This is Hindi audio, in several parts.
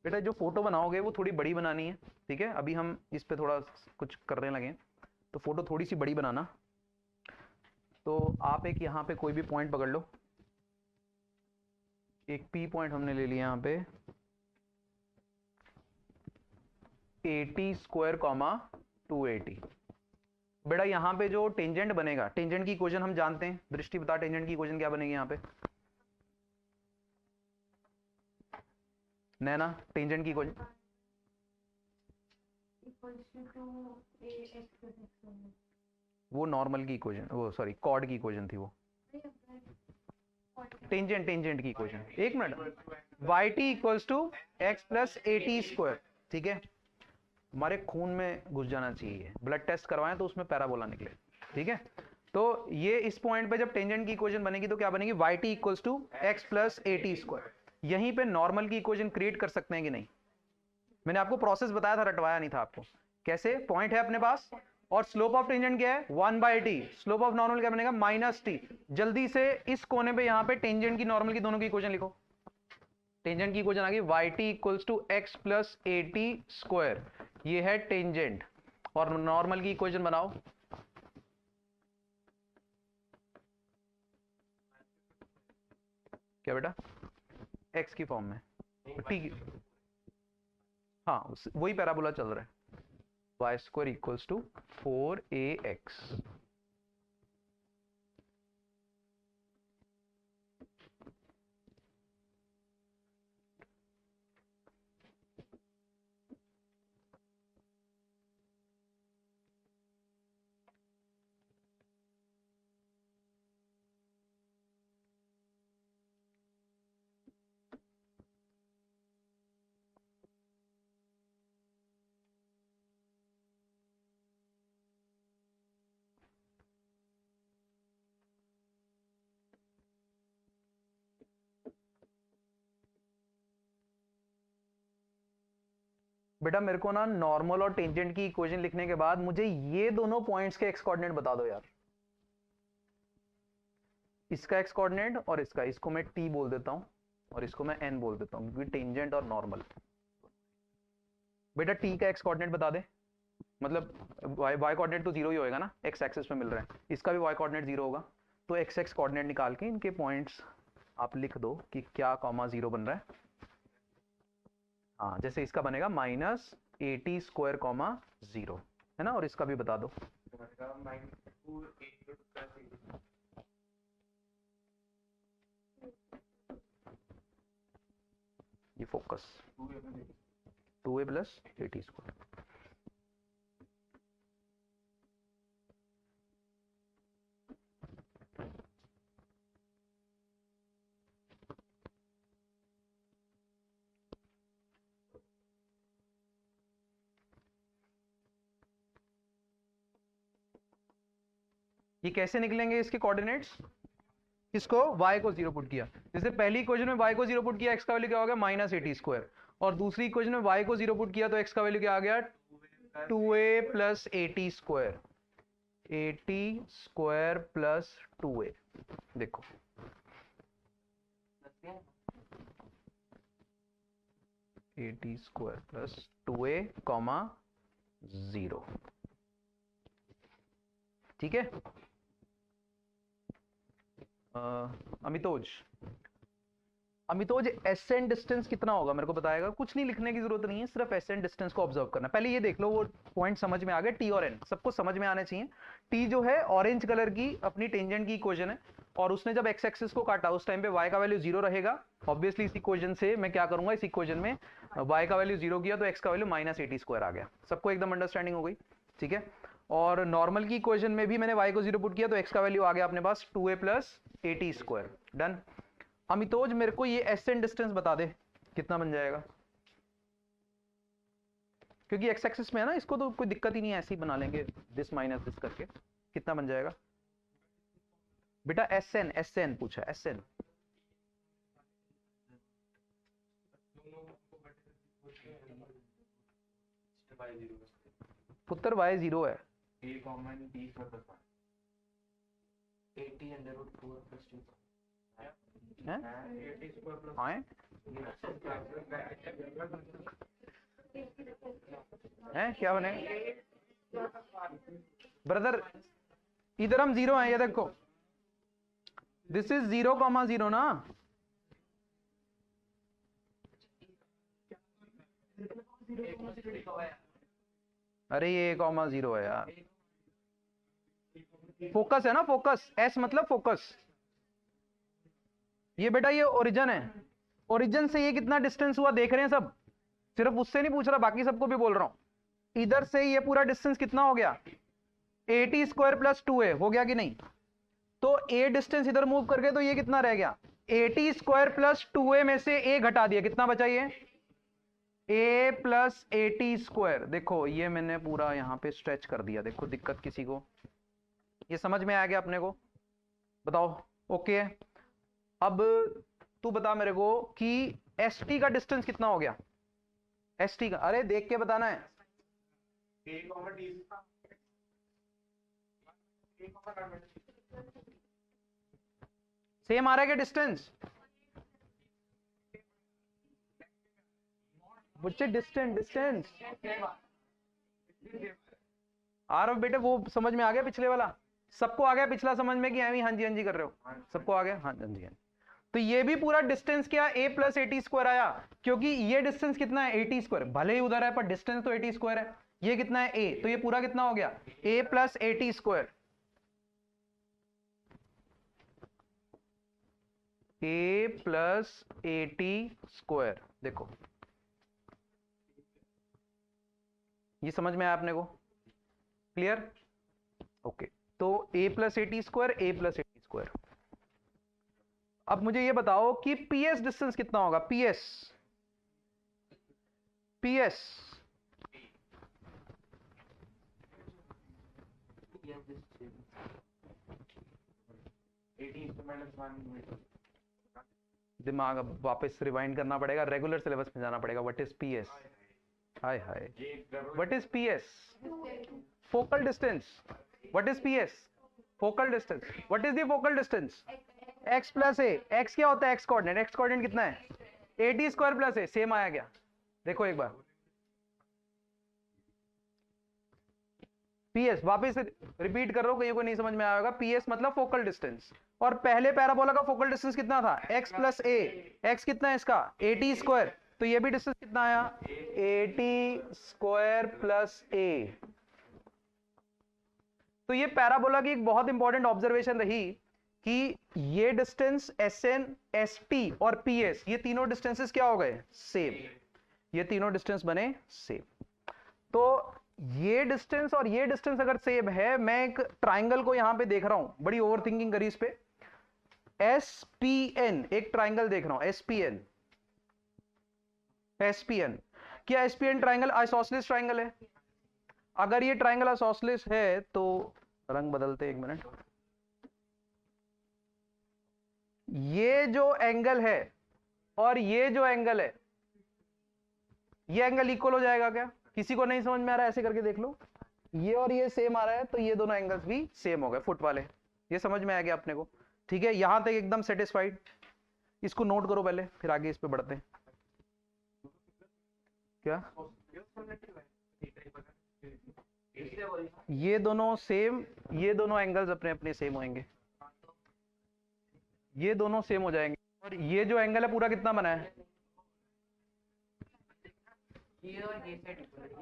बेटा जो फोटो बनाओगे वो थोड़ी बड़ी बनानी है, ठीक है। अभी हम इस पे थोड़ा कुछ करने लगे, तो फोटो थोड़ी सी बड़ी बनाना। तो आप एक यहाँ पे कोई भी पॉइंट पकड़ लो, एक पी पॉइंट हमने ले लिया यहाँ पे, 80 स्क्वायर कॉमा 280। बेटा यहाँ पे जो टेंजेंट बनेगा, टेंजेंट की इक्वेशन हम जानते हैं, दृष्टि बता टेंजेंट की इक्वेशन क्या बनेगी यहाँ पे। नैना टेंजेंट की इक्वेशन, वो नॉर्मल की इक्वेशन, वो सॉरी कॉर्ड की इक्वेशन थी वो। टेंजेंट की इक्वेशन, एक minute, y t equals to x plus a t square, ठीक है। हमारे खून में घुस जाना चाहिए, ब्लड टेस्ट करवाएं तो उसमें पैराबोला निकले, ठीक है। तो ये इस पॉइंट पे जब टेंजेंट की इक्वेशन बनेगी तो क्या बनेगी, y t equals to x plus a t square. यहीं पे नॉर्मल की इक्वेशन क्रिएट कर सकते हैं कि नहीं, मैंने आपको प्रोसेस बताया था, रटवाया नहीं था आपको। कैसे, पॉइंट है अपने पास और स्लोप ऑफ टेंजेंट क्या है 1/t, स्लोप ऑफ नॉर्मल क्या बनेगा -t। जल्दी से इस कोने पे यहाँ पे टेंजेंट की नॉर्मल की दोनों की इक्वेशन लिखो। टेंजेंट की इक्वेशन आ गई yt equals to x plus a t square, ये है टेंजेंट। और नॉर्मल की इक्वेशन बनाओ, क्या बेटा, x की फॉर्म में, t की, हाँ वही पैराबोला चल रहा है, Y square equals to 4ax। बेटा मेरे को ना नॉर्मल और टेंजेंट की इक्वेशन लिखने के बाद मुझे ये दोनों पॉइंट्स के एक्स कोऑर्डिनेट बता दो यार। इसका एक्स कोऑर्डिनेट और इसका, इसको मैं t बोल देता हूं और इसको मैं n बोल देता हूं, क्योंकि टेंजेंट और नॉर्मल। बेटा t का एक्स कोऑर्डिनेट बता दे, मतलब y कोऑर्डिनेट तो जीरो ही होएगा ना, x एक्सिस पे मिल रहा है, इसका भी y कोऑर्डिनेट जीरो होगा। तो x एक्स कोऑर्डिनेट निकाल के इनके पॉइंट्स आप लिख दो कि क्या कॉमा जीरो बन रहा है। हाँ जैसे इसका बनेगा -80 स्क्वायर कॉमा 0, है ना, और इसका भी बता दो। ये फोकस 2a प्लस 80 स्क्वायर। ये कैसे निकलेंगे इसके कोऑर्डिनेट्स, किसको, y को 0 पुट किया, जैसे पहली इक्वेशन में y को 0 पुट किया, x का वैल्यू क्या हो गया -80 स्क्वायर, और दूसरी इक्वेशन में y को 0 पुट किया तो x का वैल्यू क्या आ गया 2a plus 80 square, 80 square plus 2a। देखो eighty square plus 2a comma 0, ठीक है। अमितोज एसेंट डिस्टेंस कितना होगा मेरे को बताएगा, कुछ नहीं लिखने की जरूरत नहीं है, सिर्फ एसेंट डिस्टेंस को ऑब्जर्व करना। पहले ये देख लो, वो पॉइंट समझ में आ गया, टी और एन सबको समझ में आने चाहिए। टी जो है ऑरेंज कलर की अपनी टेंजेंट की इक्वेशन है, और उसने जब एक्स एक्सिस को काटा उस टाइम पे y का वैल्यू 0 रहेगा। ऑब्वियसली इस इक्वेशन से मैं क्या करूंगा, इस इक्वेशन में y का वैल्यू 0 किया तो x का वैल्यू -80 स्क्वायर आ गया। सबको एकदम अंडरस्टैंडिंग हो गई, ठीक है। और नॉर्मल की इक्वेशन में भी मैंने y को 0 पुट किया तो x का वैल्यू आ गया अपने पास 2a plus 80 square, done. Amitoj मेरे को ये एसेंट डिस्टेंस बता दे कितना बन जाएगा, क्योंकि एक्स एक्सिस में है ना, इसको तो कोई दिक्कत ही नहीं है, ऐसे ही बना लेंगे दिस माइनस दिस करके। कितना बन जाएगा बेटा, एसएन, एसएन पूछा, एसएन। पुत्र y 0 है, हाँ हैं क्या बने ब्रदर? इधर हम जीरो हैं, ये देखो, दिस इज 0,0 ना। अरे ये 0 है यार, फोकस है ना, फोकस, एस मतलब फोकस। ये बेटा ये ओरिजिन है, ओरिजिन से ये कितना डिस्टेंस हुआ देख रहे हैं सब, सिर्फ उससे नहीं पूछ रहा, बाकी सबको भी बोल रहा हूं। इधर से ये पूरा डिस्टेंस कितना हो गया? 80 स्क्वायर प्लस 2a हो गया कि नहीं? तो a डिस्टेंस इधर मूव करके तो ये कितना रह गया? 80 स्क्वायर प्लस 2a में से a घटा दिया, कितना बचा ये? a plus 80 square. देखो ये मैंने पूरा यहां पे स्ट्रेच कर दिया, देखो दिक्कत किसी को? ये समझ में आ गया अपने को? बताओ ओके है? अब तू बता मेरे को कि st का डिस्टेंस कितना हो गया? st का, अरे देख के बताना है। सेम आ रहा है क्या डिस्टेंस? बच्चे डिस्टेंस डिस्टेंस आ रहा बेटे, वो समझ में आ गया पिछले वाला? सबको आ गया पिछला समझ में कि हाँ जी हाँ जी कर रहे हो? सबको आ गया? हाँ जी हाँ। तो ये भी पूरा डिस्टेंस क्या? a प्लस 80 स्क्वायर आया, क्योंकि ये डिस्टेंस कितना है? 80 स्क्वायर, भले ही उधर है पर डिस्टेंस तो 80 स्क्वायर है। ये कितना है? a, तो ये पूरा कितना हो गया? a plus 80 square, a plus 80 square. देखो ये समझ में आया आपने को? क्लियर? ओके, तो a plus 80 square, a plus 80 square. अब मुझे ये बताओ कि PS डिस्टेंस कितना होगा? PS PS दिमाग अब वापस रिवाइंड करना पड़ेगा, रेगुलर सिलेबस में जाना पड़ेगा। What is PS? Hi hi, what is PS? Focal distance. What is PS? Focal distance. What is the focal distance? x plus A. x क्या होता है? x coordinate. x कोऑर्डिनेट कितना है? 80 स्क्वायर प्लस ए। सेम आया क्या? देखो एक बार PS वापस रिपीट कर रहा हूं, कहीं को नहीं समझ में आया होगा। PS मतलब फोकल डिस्टेंस, और पहले पैराबोला का फोकल डिस्टेंस कितना था? x प्लस ए। x कितना है इसका? 80 स्क्वायर, तो ये भी डिस्टेंस कितना आया? 80 स्क्वायर प्लस ए। तो ये पैराबोला की एक बहुत इंपॉर्टेंट ऑब्जर्वेशन रही कि ये डिस्टेंस SN, ST और PS, ये तीनों डिस्टेंसेस क्या हो गए? सेम। ये तीनों डिस्टेंस बने सेम। तो ये डिस्टेंस और ये डिस्टेंस अगर सेम है, मैं एक ट्राइंगल को यहां पे देख रहा हूं, बड़ी ओवर थिंकिंग करी इस पे। SPN एक ट्राइंगल देख रहा हूं, SPN। SPN क्या SPN ट्राइंगल आइसोसेलेस ट्राइंगल है? अगर ये ट्राइंगल आइसोसेलेस है तो रंग बदलते, एक मिनट। ये जो एंगल है और ये जो एंगल है, ये एंगल इक्वल हो जाएगा क्या? किसी को नहीं समझ में आ रहा है? ऐसे करके देख लो, ये और ये सेम आ रहा है, तो ये दोनों एंगल्स भी सेम हो गए, फुट वाले। ये समझ में आ गया अपने को? ठीक है, यहां तक एकदम सेटिस्फाइड? इसको नोट करो पहले, फिर आगे इस पे बढ़ते हैं। क्या ये दोनों सेम, ये दोनों एंगल्स अपने अपने सेम होंगे, ये दोनों सेम हो जाएंगे। और ये जो एंगल है पूरा कितना बना है?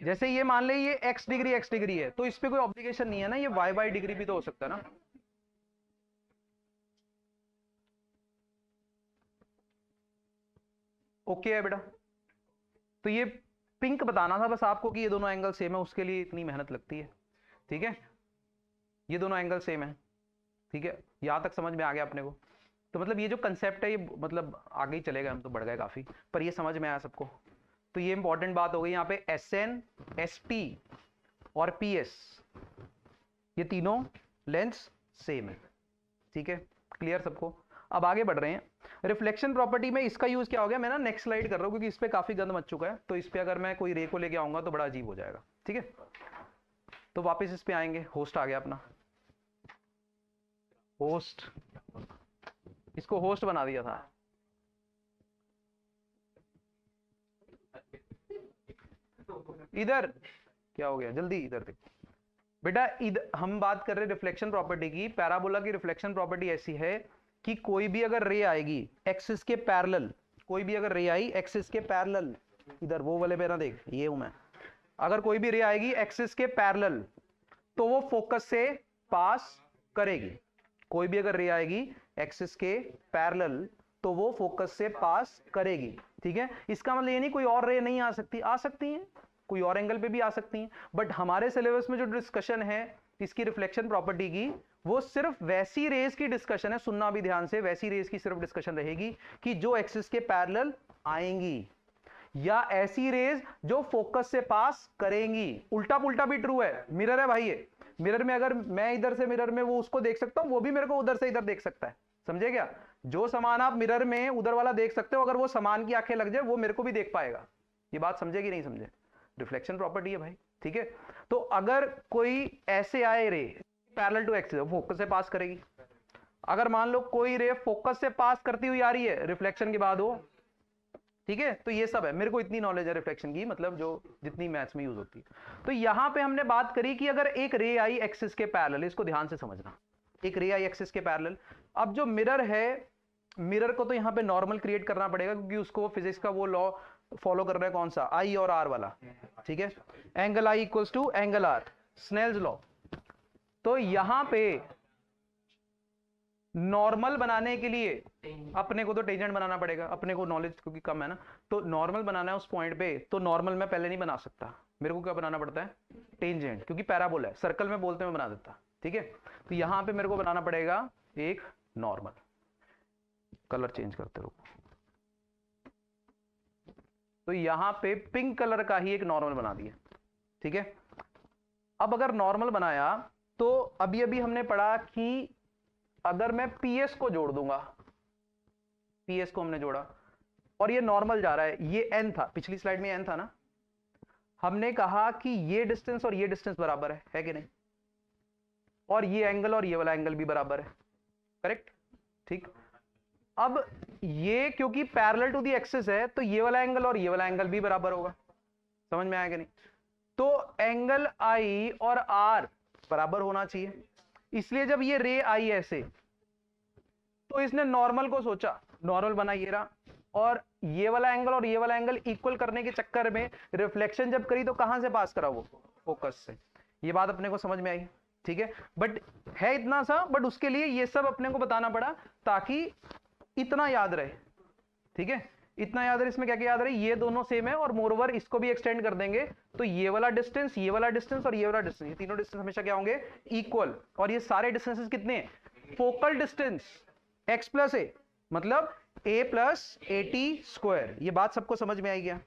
जैसे ये मान ले ये x डिग्री है, तो इस पे कोई ऑब्लिगेशन नहीं है ना, ये y डिग्री भी तो हो सकता है ना। ओके है बेटा? तो ये पिंक बताना था बस आपको कि ये दोनों एंगल सेम है, उसके लिए इतनी मेहनत लगती है। ठीक है, ये दोनों एंगल सेम है। ठीक है, यहां तक समझ में आ गया अपने को? तो मतलब ये जो कंसेप्ट है ये मतलब आगे ही चलेगा, हम तो बढ़ गए काफी, पर ये समझ में आया सबको? तो ये इंपॉर्टेंट बात हो गई यहाँ पे। SN, ST और PS, ये तीनों लेंस सेम है। ठीक है, क्लियर सबको? अब आगे बढ़ रहे हैं। रिफ्लेक्शन प्रॉपर्टी में इसका यूज क्या हो गया? मैं ना नेक्स्ट स्लाइड कर रहा हूँ, क्योंकि इस पे काफी गंद मच चुका है, तो इस पे अगर मैं कोई रे को लेके आऊंगा तो बड़ा अजीब हो जाएगा। ठीक है, तो वापस इस पे आएंगे। होस्ट आ गया अपना, होस्ट, इसको होस्ट बना दिया था। इधर क्या हो गया, जल्दी इधर देखो बेटा। इधर हम बात कर रहे हैं रिफ्लेक्शन प्रॉपर्टी की। पैराबोला की रिफ्लेक्शन प्रॉपर्टी ऐसी है कि कोई भी अगर रे आएगी एक्सिस के पैरेलल, कोई भी अगर रे आई एक्सिस के पैरेलल, इधर वो वाले पे ना देख, ये हूं मैं, अगर कोई भी रे आएगी एक्सिस के पैरेलल तो वो फोकस से पास करेगी। कोई भी अगर रे आएगी एक्सिस के पैरेलल तो वो फोकस से पास करेगी, ठीक है। इसका मतलब ये नहीं कोई और रे नहीं आ सकती, आ सकती है, कोई और एंगल पे भी आ सकती हैं, बट हमारे सिलेबस में जो डिस्कशन है इसकी रिफ्लेक्शन प्रॉपर्टी की, वो सिर्फ वैसी रेज की डिस्कशन है, सुनना भी ध्यान से, वैसी रेज की सिर्फ डिस्कशन रहेगी कि जो एक्सिस के पैरेलल आएंगी, या ऐसी रेज जो फोकस से पास करेंगी। उल्टा पुल्टा भी ट्रू है, मिरर है भाई ये, मिरर में अगर मैं इधर से मिरर में वो उसको देख सकता हूं, वो भी मेरे को उधर से इधर देख सकता है, समझे क्या। जो सामान आप मिरर में उधर वाला देख सकते हो, अगर वो सामान की आंखें लग जाए वो मेरे को भी देख पाएगा। ये बात समझे कि नहीं समझे, रिफ्लेक्शन प्रॉपर्टी है भाई, ठीक है। तो अगर कोई ऐसे आए ray parallel to axis, focus से पास करेगी। अगर मान लो कोई रे फोकस से पास करती हुई आ रही है रिफ्लेक्शन के बाद हो, ठीक है। तो ये सब है, मेरे को इतनी नॉलेज है रिफ्लेक्शन की, मतलब जो जितनी मैथ्स में यूज होती है। तो यहां पे हमने बात करी कि अगर एक रे आई एक्सिस के पैरेलल, इसको ध्यान से समझना, एक रे आई एक्सिस के पैरेलल। अब जो मिरर है, मिरर को तो यहां पे नॉर्मल क्रिएट करना पड़ेगा, क्योंकि उसको फिजिक्स का वो लॉ फॉलो कर रहा है, कौन सा, आई और आर वाला, ठीक है। Angle I equals to angle R, Snell's law. तो यहां पे नॉर्मल बनाने के लिए अपने को तो टेंजेंट बनाना पड़ेगा, अपने को नॉलेज क्योंकि कम है ना, तो नॉर्मल बनाना है उस पॉइंट पे, तो नॉर्मल मैं पहले नहीं बना सकता, मेरे को क्या बनाना पड़ता है, टेंजेंट, क्योंकि पैराबोला है, सर्कल में बोलते मैं बना देता, ठीक है। तो यहां पे मेरे को बनाना पड़ेगा एक नॉर्मल। कलर चेंज करते रहो। तो यहां पे पिंक कलर का ही एक नॉर्मल बना दिया, ठीक है। अब अगर नॉर्मल बनाया तो अभी अभी हमने पढ़ा कि अगर मैं पीएस को जोड़ दूंगा, पीएस को हमने जोड़ा और ये नॉर्मल जा रहा है, ये एन था, पिछली स्लाइड में एन था ना, हमने कहा कि ये डिस्टेंस और ये डिस्टेंस बराबर है कि नहीं, और ये एंगल और ये वाला एंगल भी बराबर है, करेक्ट, ठीक। अब ये क्योंकि पैरेलल टू द एक्सिस है तो ये वाला एंगल और ये वाला एंगल भी बराबर होगा, समझ में आया कि नहीं। तो एंगल आई और आर बराबर होना चाहिए, इसलिए जब ये रे आई ऐसे तो इसने नॉर्मल को सोचा, नॉर्मल बना ये रहा, और ये वाला एंगल और ये वाला एंगल इक्वल करने के चक्कर में रिफ्लेक्शन जब करी तो कहां से पास करा, वो फोकस से। ये बात अपने को समझ में आई, ठीक है। बट है इतना सा, बट उसके लिए ये सब अपने को बताना पड़ा ताकि इतना याद रहे, ठीक है, इतना याद रहे। इसमें क्या क्या याद रहे, ये दोनों सेम है, और मोरओवर इसको भी एक्सटेंड कर देंगे तो ये वाला डिस्टेंस, ये वाला डिस्टेंस और ये वाला डिस्टेंस, ये तीनों डिस्टेंस हमेशा क्या होंगे, इक्वल। और ये सारे डिस्टेंसेस कितने हैं, फोकल डिस्टेंस x प्लस ए, मतलब a plus a t square. ये बात सबको समझ में आई क्या,